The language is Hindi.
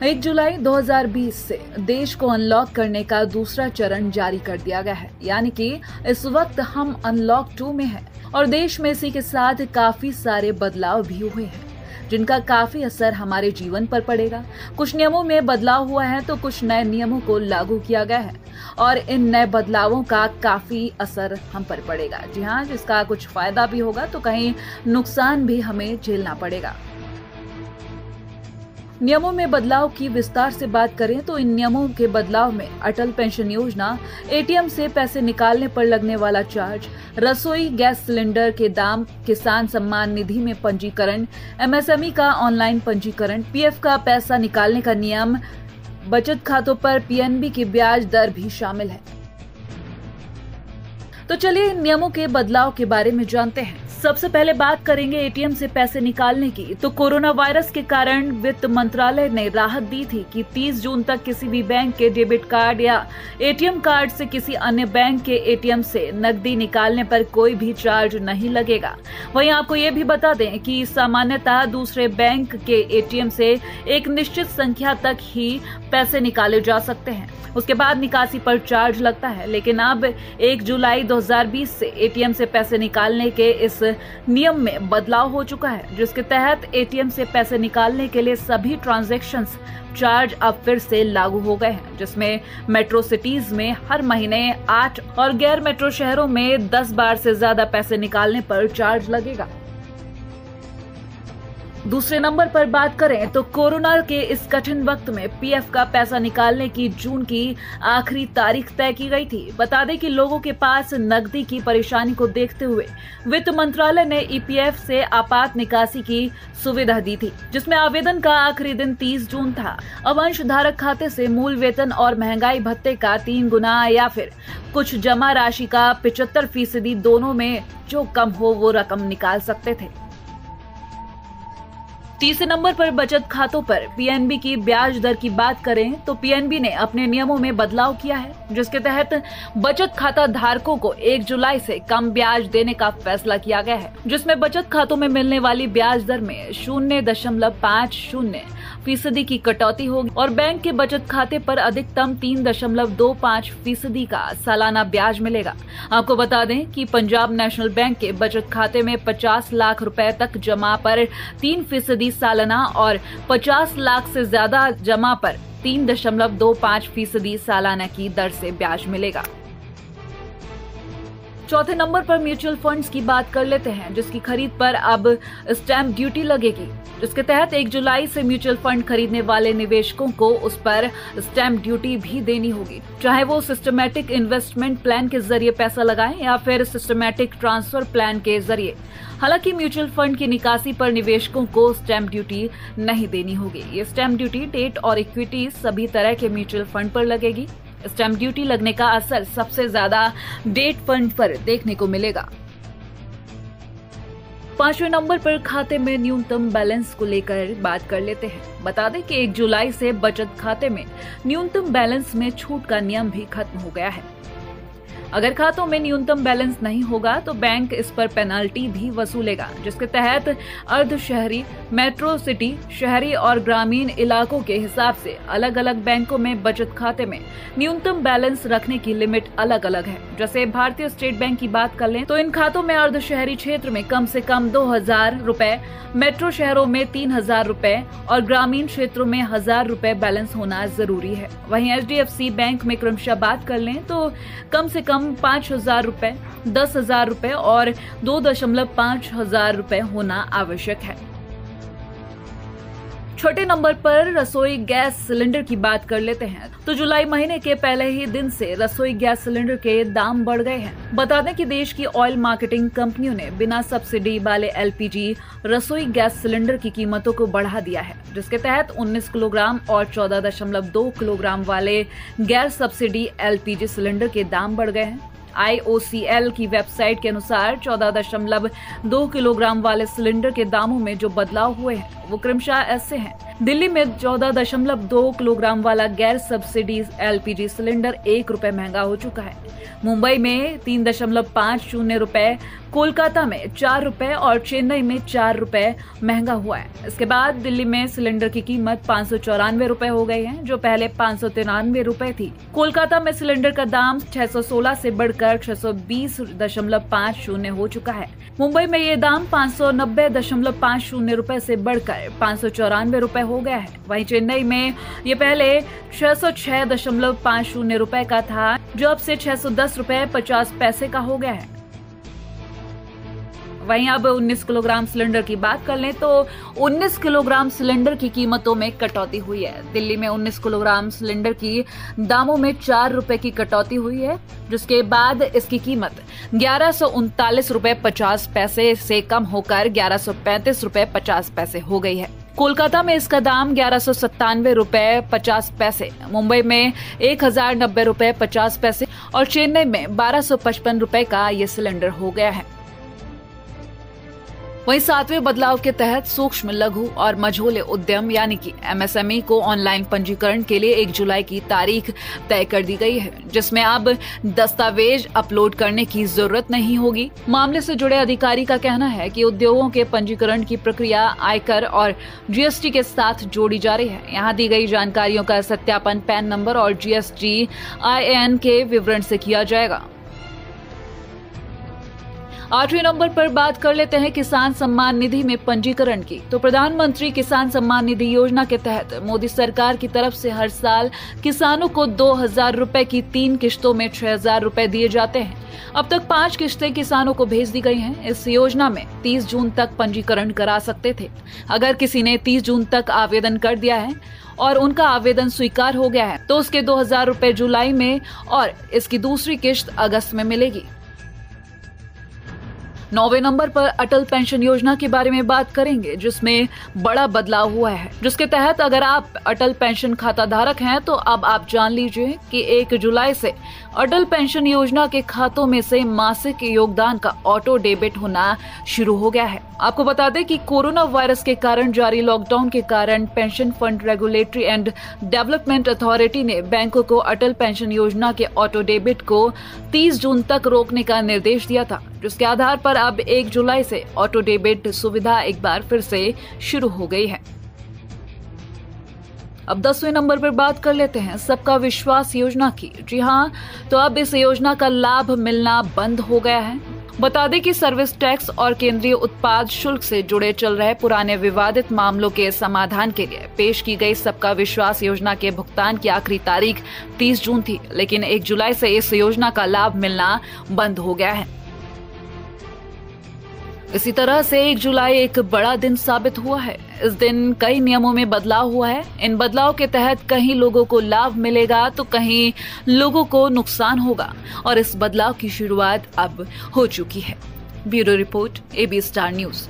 1 जुलाई 2020 से देश को अनलॉक करने का दूसरा चरण जारी कर दिया गया है, यानी कि इस वक्त हम अनलॉक 2 में हैं और देश में इसी के साथ काफी सारे बदलाव भी हुए हैं जिनका काफी असर हमारे जीवन पर पड़ेगा। कुछ नियमों में बदलाव हुआ है तो कुछ नए नियमों को लागू किया गया है और इन नए बदलावों का काफी असर हम पर पड़ेगा। जी हाँ, जिसका कुछ फायदा भी होगा तो कहीं नुकसान भी हमें झेलना पड़ेगा। नियमों में बदलाव की विस्तार से बात करें तो इन नियमों के बदलाव में अटल पेंशन योजना, एटीएम से पैसे निकालने पर लगने वाला चार्ज, रसोई गैस सिलेंडर के दाम, किसान सम्मान निधि में पंजीकरण, एमएसएमई का ऑनलाइन पंजीकरण, पीएफ का पैसा निकालने का नियम, बचत खातों पर पीएनबी की ब्याज दर भी शामिल है। तो चलिए इन नियमों के बदलाव के बारे में जानते हैं। सबसे पहले बात करेंगे एटीएम से पैसे निकालने की। तो कोरोना वायरस के कारण वित्त मंत्रालय ने राहत दी थी कि 30 जून तक किसी भी बैंक के डेबिट कार्ड या एटीएम कार्ड से किसी अन्य बैंक के एटीएम से नकदी निकालने पर कोई भी चार्ज नहीं लगेगा। वहीं आपको ये भी बता दें कि सामान्यतः दूसरे बैंक के एटीएम से एक निश्चित संख्या तक ही पैसे निकाले जा सकते हैं, उसके बाद निकासी पर चार्ज लगता है। लेकिन अब 1 जुलाई 2020 से एटीएम से पैसे निकालने के इस नियम में बदलाव हो चुका है, जिसके तहत एटीएम से पैसे निकालने के लिए सभी ट्रांजैक्शंस चार्ज अब फिर से लागू हो गए हैं, जिसमें मेट्रो सिटीज में हर महीने 8 और गैर मेट्रो शहरों में 10 बार से ज्यादा पैसे निकालने पर चार्ज लगेगा। दूसरे नंबर पर बात करें तो कोरोना के इस कठिन वक्त में पीएफ का पैसा निकालने की जून की आखिरी तारीख तय की गई थी। बता दें कि लोगों के पास नकदी की परेशानी को देखते हुए वित्त मंत्रालय ने ईपीएफ से आपात निकासी की सुविधा दी थी, जिसमें आवेदन का आखिरी दिन 30 जून था। अब अंशधारक खाते से मूल वेतन और महंगाई भत्ते का 3 गुना या फिर कुछ जमा राशि का 75% दोनों में जो कम हो वो रकम निकाल सकते थे। तीसरे नंबर पर बचत खातों पर पीएनबी की ब्याज दर की बात करें तो पीएनबी ने अपने नियमों में बदलाव किया है, जिसके तहत बचत खाता धारकों को 1 जुलाई से कम ब्याज देने का फैसला किया गया है, जिसमें बचत खातों में मिलने वाली ब्याज दर में 0.50% की कटौती होगी और बैंक के बचत खाते पर अधिकतम 3.25% का सालाना ब्याज मिलेगा। आपको बता दें कि पंजाब नेशनल बैंक के बचत खाते में 50 लाख रुपए तक जमा पर 3% सालाना और 50 लाख से ज्यादा जमा पर 3.25% सालाना की दर से ब्याज मिलेगा। चौथे नंबर पर म्यूचुअल फंड्स की बात कर लेते हैं, जिसकी खरीद पर अब स्टैंप ड्यूटी लगेगी, जिसके तहत 1 जुलाई से म्यूचुअल फंड खरीदने वाले निवेशकों को उस पर स्टैंप ड्यूटी भी देनी होगी, चाहे वो सिस्टमैटिक इन्वेस्टमेंट प्लान के जरिए पैसा लगाएं या फिर सिस्टमैटिक ट्रांसफर प्लान के जरिए। हालांकि म्यूचुअल फंड की निकासी पर निवेशकों को स्टैंप ड्यूटी नहीं देनी होगी। ये स्टैंप ड्यूटी डेट और इक्विटी सभी तरह के म्यूचुअल फंड पर लगेगी। स्टैंप ड्यूटी लगने का असर सबसे ज्यादा डेट फंड पर देखने को मिलेगा। 5वें नंबर पर खाते में न्यूनतम बैलेंस को लेकर बात कर लेते हैं। बता दें कि 1 जुलाई से बचत खाते में न्यूनतम बैलेंस में छूट का नियम भी खत्म हो गया है। अगर खातों में न्यूनतम बैलेंस नहीं होगा तो बैंक इस पर पेनाल्टी भी वसूलेगा, जिसके तहत अर्ध शहरी, मेट्रो सिटी, शहरी और ग्रामीण इलाकों के हिसाब से अलग अलग बैंकों में बचत खाते में न्यूनतम बैलेंस रखने की लिमिट अलग अलग है। जैसे भारतीय स्टेट बैंक की बात कर लें तो इन खातों में अर्ध शहरी क्षेत्र में कम से कम 2,000 रुपए, मेट्रो शहरों में 3,000 रुपए और ग्रामीण क्षेत्रों में 1,000 रुपए बैलेंस होना जरूरी है। वहीं HDFC बैंक में क्रमशः बात कर लें तो कम से कम 5,000 रुपए, 10,000 रुपए और 2.5 रुपए होना आवश्यक है। छोटे नंबर पर रसोई गैस सिलेंडर की बात कर लेते हैं तो जुलाई महीने के पहले ही दिन से रसोई गैस सिलेंडर के दाम बढ़ गए हैं। बता दें कि देश की ऑयल मार्केटिंग कंपनियों ने बिना सब्सिडी वाले एलपीजी रसोई गैस सिलेंडर की कीमतों को बढ़ा दिया है, जिसके तहत 19 किलोग्राम और 14.2 किलोग्राम वाले गैर सब्सिडी एलपीजी सिलेंडर के दाम बढ़ गए हैं। IOCL की वेबसाइट के अनुसार 14.2 किलोग्राम वाले सिलेंडर के दामों में जो बदलाव हुए हैं वो क्रमशः ऐसे हैं दिल्ली में 14.2 किलोग्राम वाला गैर सब्सिडी LPG सिलेंडर 1 रुपए महंगा हो चुका है। मुंबई में 3.50 रुपए, कोलकाता में 4 रुपए और चेन्नई में 4 रुपए महंगा हुआ है। इसके बाद दिल्ली में सिलेंडर की कीमत 594 रुपए हो गई है, जो पहले 593 रुपए थी। कोलकाता में सिलेंडर का दाम 616 से बढ़कर 620.50 हो चुका है। मुंबई में ये दाम 590.50 रुपए से बढ़कर 594 रुपए हो गया है। वहीं चेन्नई में ये पहले 606.50 रुपए का था, जो अब से 610 रुपए 50 पैसे का हो गया है। वहीं अब 19 किलोग्राम सिलेंडर की बात कर लें तो 19 किलोग्राम सिलेंडर की कीमतों में कटौती हुई है। दिल्ली में 19 किलोग्राम सिलेंडर की दामों में 4 रुपए की कटौती हुई है, जिसके बाद इसकी कीमत 1139 रुपए 50 पैसे से कम होकर 1135 रुपए 50 पैसे हो गई है। कोलकाता में इसका दाम 1197 रुपए 50 पैसे, मुंबई में 1090 रुपए 50 पैसे और चेन्नई में 1255 रुपए का ये सिलेंडर हो गया है। वहीं 7वें बदलाव के तहत सूक्ष्म, लघु और मझोले उद्यम यानी कि MSME को ऑनलाइन पंजीकरण के लिए 1 जुलाई की तारीख तय कर दी गई है, जिसमें अब दस्तावेज अपलोड करने की जरूरत नहीं होगी। मामले से जुड़े अधिकारी का कहना है कि उद्योगों के पंजीकरण की प्रक्रिया आयकर और GST के साथ जोड़ी जा रही है। यहाँ दी गई जानकारियों का सत्यापन पैन नंबर और GST-IN के विवरण से किया जाएगा। 8वें नंबर पर बात कर लेते हैं किसान सम्मान निधि में पंजीकरण की। तो प्रधानमंत्री किसान सम्मान निधि योजना के तहत मोदी सरकार की तरफ से हर साल किसानों को 2000 रुपए की 3 किश्तों में 6000 रुपए दिए जाते हैं। अब तक 5 किश्तें किसानों को भेज दी गई हैं। इस योजना में 30 जून तक पंजीकरण करा सकते थे। अगर किसी ने 30 जून तक आवेदन कर दिया है और उनका आवेदन स्वीकार हो गया है तो उसके 2000 रुपए जुलाई में और इसकी दूसरी किश्त अगस्त में मिलेगी। 9वें नंबर पर अटल पेंशन योजना के बारे में बात करेंगे, जिसमें बड़ा बदलाव हुआ है, जिसके तहत अगर आप अटल पेंशन खाता धारक हैं तो अब आप जान लीजिए कि 1 जुलाई से अटल पेंशन योजना के खातों में से मासिक योगदान का ऑटो डेबिट होना शुरू हो गया है। आपको बता दें कि कोरोना वायरस के कारण जारी लॉकडाउन के कारण pension fund regulatory and development authority ने बैंकों को अटल पेंशन योजना के ऑटो डेबिट को 30 जून तक रोकने का निर्देश दिया था, जिसके आधार पर अब 1 जुलाई से ऑटो डेबिट सुविधा एक बार फिर से शुरू हो गई है। अब 10वें नंबर पर बात कर लेते हैं सबका विश्वास योजना की। जी हाँ, तो अब इस योजना का लाभ मिलना बंद हो गया है। बता दें कि सर्विस टैक्स और केंद्रीय उत्पाद शुल्क से जुड़े चल रहे पुराने विवादित मामलों के समाधान के लिए पेश की गई सबका विश्वास योजना के भुगतान की आखिरी तारीख 30 जून थी, लेकिन 1 जुलाई से इस योजना का लाभ मिलना बंद हो गया है। इसी तरह से 1 जुलाई एक बड़ा दिन साबित हुआ है। इस दिन कई नियमों में बदलाव हुआ है। इन बदलाव के तहत कहीं लोगों को लाभ मिलेगा तो कहीं लोगों को नुकसान होगा और इस बदलाव की शुरुआत अब हो चुकी है। Bureau report, AB star news.